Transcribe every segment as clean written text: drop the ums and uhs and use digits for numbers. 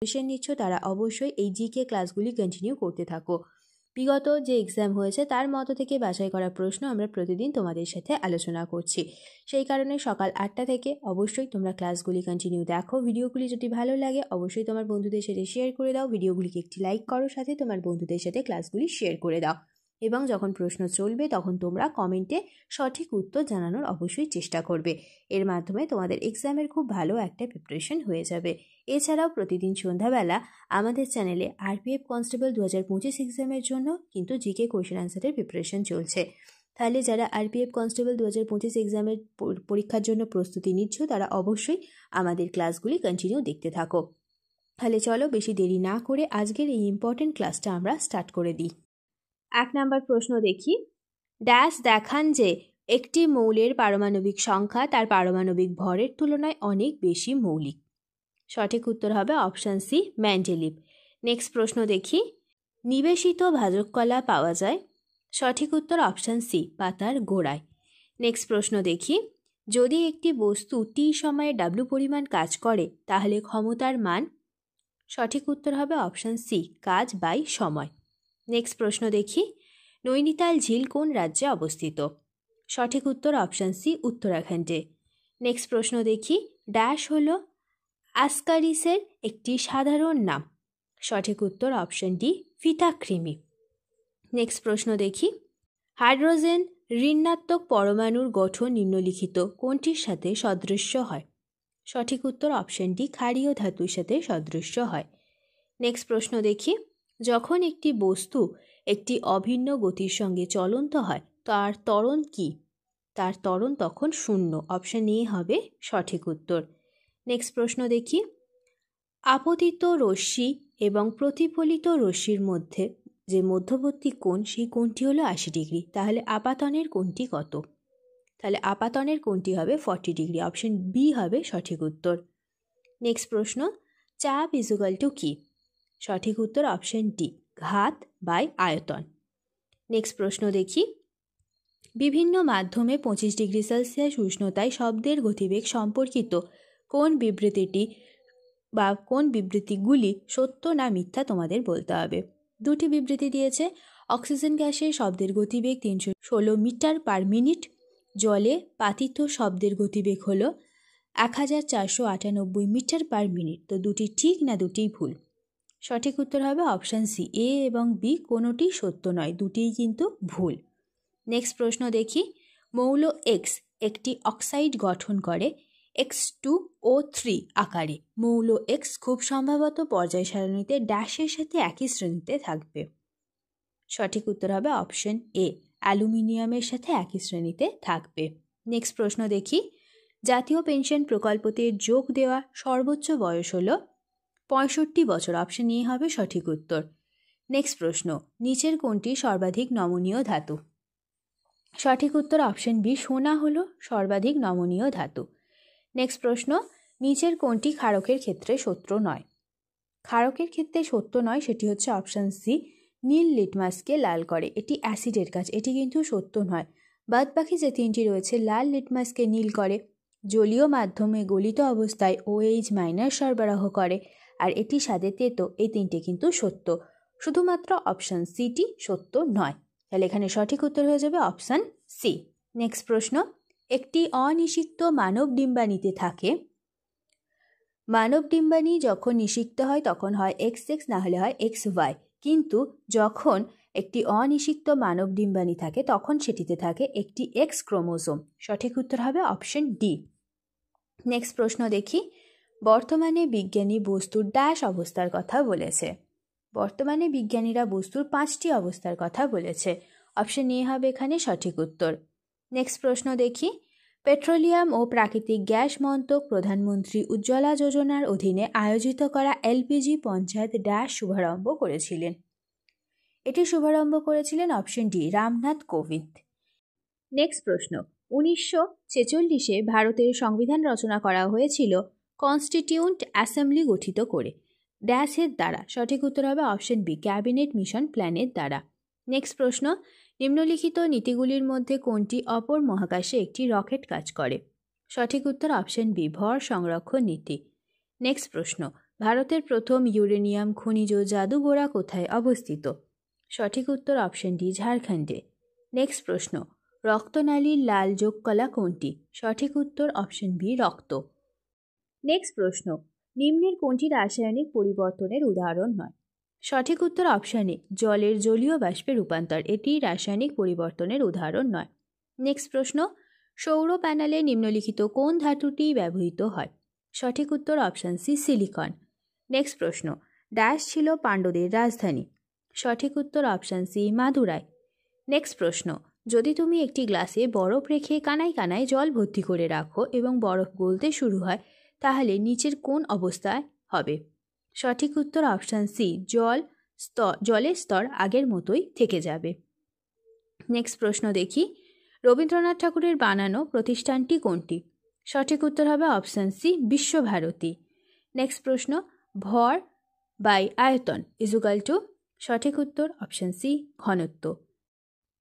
Preparation নিচ্ছ তারা অবশ্যই এই জিকে ক্লাসগুলি কন্টিনিউ করতে থাকো। বিগত যে এক্সাম হয়েছে তার মতো থেকে বাছাই করা প্রশ্ন আমরা প্রতিদিন তোমাদের সাথে আলোচনা করছি। সেই কারণে সকাল 8টা থেকে অবশ্যই তোমরা ক্লাসগুলি কন্টিনিউ দেখো। ভিডিওগুলি যদি ভালো লাগে অবশ্যই তোমার বন্ধুদের সাথে শেয়ার করে দাও। ভিডিওগুলিকে একটি লাইক করো, সাথে তোমার বন্ধুদের সাথে ক্লাসগুলি শেয়ার করে দাও। এবং যখন প্রশ্ন চলবে তখন তোমরা কমেন্টে সঠিক উত্তর জানানোর অবশ্যই চেষ্টা করবে। এর মাধ্যমে তোমাদের এক্সামের খুব ভালো একটা প্রিপারেশন হয়ে যাবে। এছাড়াও প্রতিদিন সন্ধ্যাবেলা আমাদের চ্যানেলে আরপিএফ কনস্টেবল 2025 এক্সামের জন্য কিন্তু জিকে কোয়েশ্চেন আনসারের প্রিপারেশন চলছে। তাহলে যারা আরপিএফ কনস্টেবল 2025 এক্সামের পরীক্ষার জন্য প্রস্তুতি নিচ্ছ তারা অবশ্যই আমাদের ক্লাসগুলি কন্টিনিউ দেখতে থাকো। তাহলে চলো বেশি দেরি না করে আজকের এই ইম্পর্টেন্ট ক্লাসটা আমরা স্টার্ট করে দিই। 1 নম্বর প্রশ্ন দেখি। ড্যাশ দেখান যে একটি মৌলের পারমাণবিক সংখ্যা তার পারমাণবিক ভরের তুলনায় অনেক বেশি মৌলিক। সঠিক উত্তর হবে অপশান সি, মেন্ডেলিভ। নেক্সট প্রশ্ন দেখি। নিবেশিত ভাজক কলা পাওয়া যায়। সঠিক উত্তর অপশান সি, পাতার গোড়ায়। নেক্সট প্রশ্ন দেখি। যদি একটি বস্তু টি সময়ে ডাব্লু পরিমাণ কাজ করে তাহলে ক্ষমতার মান। সঠিক উত্তর হবে অপশান সি, কাজ বাই সময়। নেক্সট প্রশ্ন দেখি। নৈনিতাল ঝিল কোন রাজ্যে অবস্থিত। সঠিক উত্তর অপশান সি, উত্তরাখণ্ডে। নেক্সট প্রশ্ন দেখি। ড্যাশ হল আসকারিসের একটি সাধারণ নাম। সঠিক উত্তর অপশান ডি, ফিতাকৃমি। নেক্সট প্রশ্ন দেখি। হাইড্রোজেন ঋণাত্মক পরমাণুর গঠন নিম্নলিখিত কোনটির সাথে সদৃশ্য হয়। সঠিক উত্তর অপশান ডি, ক্ষারীয় ধাতুর সাথে সদৃশ্য হয়। নেক্সট প্রশ্ন দেখি। যখন একটি বস্তু একটি অভিন্ন গতির সঙ্গে চলন্ত হয় তার ত্বরণ কি। তার ত্বরণ তখন শূন্য। অপশান এ হবে সঠিক উত্তর। নেক্সট প্রশ্ন দেখি। আপতিত রশ্মি এবং প্রতিফলিত রশ্মির মধ্যে যে মধ্যবর্তী কোণ সেই কোণটি হলো 80 ডিগ্রি। তাহলে আপাতনের কোণটি কত। তাহলে আপাতনের কোণটি হবে 40 ডিগ্রি। অপশান বি হবে সঠিক উত্তর। নেক্সট প্রশ্ন। চাপ ইজুগাল টু কি। সঠিক উত্তর অপশান ডি, ঘাত বাই আয়তন। নেক্সট প্রশ্ন দেখি। বিভিন্ন মাধ্যমে 25 ডিগ্রি সেলসিয়াস উষ্ণতায় শব্দের গতিবেগ সম্পর্কিত কোন বিবৃতিটি বা কোন বিবৃতিগুলি সত্য না মিথ্যা তোমাদের বলতে হবে। দুটি বিবৃতি দিয়েছে। অক্সিজেন গ্যাসের শব্দের গতিবেগ 316 মিটার পার মিনিট। জলে পাতিত শব্দের গতিবেগ হল 1498 মিটার পার মিনিট। তো দুটি ঠিক না দুটি ভুল। সঠিক উত্তর হবে অপশান সি, এ এবং বি কোনোটি সত্য নয়, দুটিই কিন্তু ভুল। নেক্সট প্রশ্ন দেখি। মৌল এক্স একটি অক্সাইড গঠন করে X2O3 আকারে। মৌল এক্স খুব সম্ভবত পর্যায় সারণীতে ড্যাশের সাথে একই শ্রেণীতে থাকবে। সঠিক উত্তর হবে অপশান এ, অ্যালুমিনিয়ামের সাথে একই শ্রেণীতে থাকবে। নেক্সট প্রশ্ন দেখি। জাতীয় পেনশন প্রকল্পতে যোগ দেওয়া সর্বোচ্চ বয়স হল 65 বছর। অপশান এ হবে সঠিক উত্তর। নেক্সট প্রশ্ন। নিচের কোনটি সর্বাধিক নমনীয় ধাতু। সঠিক উত্তর অপশান বি, সোনা হলো সর্বাধিক নমনীয় ধাতু। নেক্সট প্রশ্ন। নিচের কোনটি ক্ষারকের ক্ষেত্রে সত্য নয়। ক্ষারকের ক্ষেত্রে সত্য নয় সেটি হচ্ছে অপশান সি, নীল লিটমাসকে লাল করে। এটি অ্যাসিডের কাজ, এটি কিন্তু সত্য নয়। বাদ বাকি যে তিনটি রয়েছে, লাল লিটমাসকে নীল করে, জলীয় মাধ্যমে গলিত অবস্থায় OH- সরবরাহ করে, আর এটি স্বাদে তেতো, এই তিনটে কিন্তু সত্য। শুধুমাত্র অপশান সিটি সত্য নয়। তাহলে এখানে সঠিক উত্তর হয়ে যাবে অপশান সি। নেক্সট প্রশ্ন। একটি অনিষিক্ত মানব ডিম্বাণুতে থাকে। মানব ডিম্বাণু যখন নিষিক্ত হয় তখন হয় XX, না হলে হয় XY, কিন্তু যখন একটি অনিষিক্ত মানব ডিম্বাণু থাকে তখন সেটিতে থাকে একটি X ক্রোমোজোম। সঠিক উত্তর হবে অপশান ডি। নেক্সট প্রশ্ন দেখি। বর্তমানে বিজ্ঞানী বস্তুর ড্যাশ অবস্থার কথা বলেছে। বর্তমানে বিজ্ঞানীরা বস্তুর 5টি অবস্থার কথা বলেছে। অপশান এ হবে এখানে সঠিক উত্তর। নেক্সট প্রশ্ন দেখি। পেট্রোলিয়াম ও প্রাকৃতিক গ্যাস মন্ত্রক প্রধানমন্ত্রী উজ্জ্বলা যোজনার অধীনে আয়োজিত করা LPG পঞ্চায়েত ড্যাশ শুভারম্ভ করেছিলেন। এটি শুভারম্ভ করেছিলেন option D, Ramnath Kovind. Next প্রশ্ন। 1946-এ ভারতের সংবিধান রচনা করা হয়েছিল কনস্টিটিউয়েন্ট অ্যাসেম্বলি গঠিত করে। ড্যাশের দ্বারা। সঠিক উত্তর হবে অপশান বি, ক্যাবিনেট মিশন প্ল্যানের দ্বারা। নেক্সট প্রশ্ন। নিম্নলিখিত নীতিগুলির মধ্যে কোনটি অপর মহাকাশে একটি রকেট কাজ করে। সঠিক উত্তর অপশান বি, ভর সংরক্ষণ নীতি। নেক্সট প্রশ্ন। ভারতের প্রথম ইউরেনিয়াম খনিজ জাদুঘোড়া কোথায় অবস্থিত? সঠিক উত্তর অপশন ডি, ঝাড়খণ্ডে। নেক্সট প্রশ্ন, রক্তনালীর লাল যোগ কলা কোনটি? সঠিক উত্তর অপশন বি, রক্ত। নেক্সট প্রশ্ন, নিম্নের কোনটি রাসায়নিক পরিবর্তনের উদাহরণ নয়? সঠিক উত্তর অপশন এ, জলের জলীয় বাষ্পে রূপান্তর, এটি রাসায়নিক পরিবর্তনের উদাহরণ নয়। নেক্সট প্রশ্ন, সৌর প্যানেলে নিম্নলিখিত কোন ধাতুটি ব্যবহৃত হয়? সঠিক উত্তর অপশন সি, সিলিকন। নেক্সট প্রশ্ন, ড্যাশ ছিল পাণ্ড্যদের রাজধানী? সঠিক উত্তর অপশন সি, মাদুরাই। নেক্সট প্রশ্ন, যদি তুমি একটি গ্লাসে বরফ রেখে কানায় কানায় জল ভর্তি করে রাখো এবং বরফ গলতে শুরু হয়, তাহলে নিচের কোন অবস্থায় হবে? সঠিক উত্তর অপশান সি, জলের স্তর আগের মতোই থেকে যাবে। নেক্সট প্রশ্ন দেখি, রবীন্দ্রনাথ ঠাকুরের বানানো প্রতিষ্ঠানটি কোনটি? সঠিক উত্তর হবে অপশান সি, বিশ্বভারতী। নেক্সট প্রশ্ন, ভর বাই আয়তন ইজুকাল টু? সঠিক উত্তর অপশান সি, ঘনত্ব।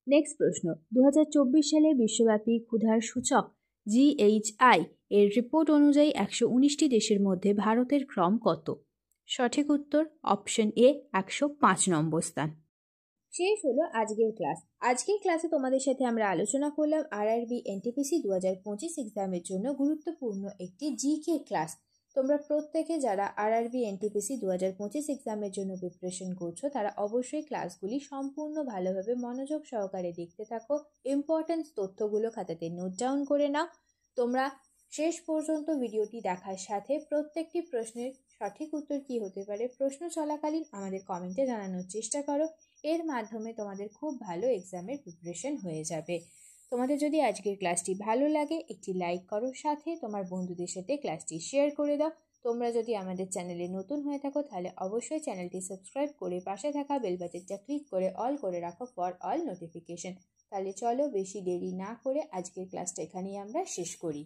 নেক্সট প্রশ্ন, 2024 সালে বিশ্বব্যাপী ক্ষুধার সূচক GHI এর রিপোর্ট অনুযায়ী 119টি দেশের মধ্যে ভারতের ক্রম কত? সঠিক উত্তর অপশন এ, 105 নম্বর স্থান। শেষ হলো আজকের ক্লাস। আজকের ক্লাসে তোমাদের সাথে আমরা আলোচনা করলাম RRB NTPC 2025 এক্সামের জন্য গুরুত্বপূর্ণ একটি জিকে ক্লাস। তোমরা প্রত্যেকে যারা RRB NTPC 2025 এক্সামের জন্য প্রিপারেশন করছো, তারা অবশ্যই ক্লাসগুলি সম্পূর্ণ ভালোভাবে মনোযোগ সহকারে দেখতে থাকো। ইম্পর্টেন্ট তথ্যগুলো খাতাতে নোট ডাউন করে নাও। তোমরা শেষ পর্যন্ত ভিডিওটি দেখার সাথে প্রত্যেকটি প্রশ্নের সঠিক উত্তর কী হতে পারে প্রশ্ন চলাকালীন আমাদের কমেন্টে জানানোর চেষ্টা করো। এর মাধ্যমে তোমাদের খুব ভালো এক্সামের প্রিপারেশন হয়ে যাবে। তোমাদের যদি আজকের ক্লাসটি ভালো লাগে একটি লাইক করো, সাথে তোমার বন্ধুদের সাথে ক্লাসটি শেয়ার করে দাও। তোমরা যদি আমাদের চ্যানেলে নতুন হয়ে থাকো তাহলে অবশ্যই চ্যানেলটি সাবস্ক্রাইব করে পাশে থাকা বেল বাটনটা ক্লিক করে অল করে রাখো ফর অল নোটিফিকেশন। তাহলে চলো বেশি দেরি না করে আজকের ক্লাসটা এখানেই আমরা শেষ করি।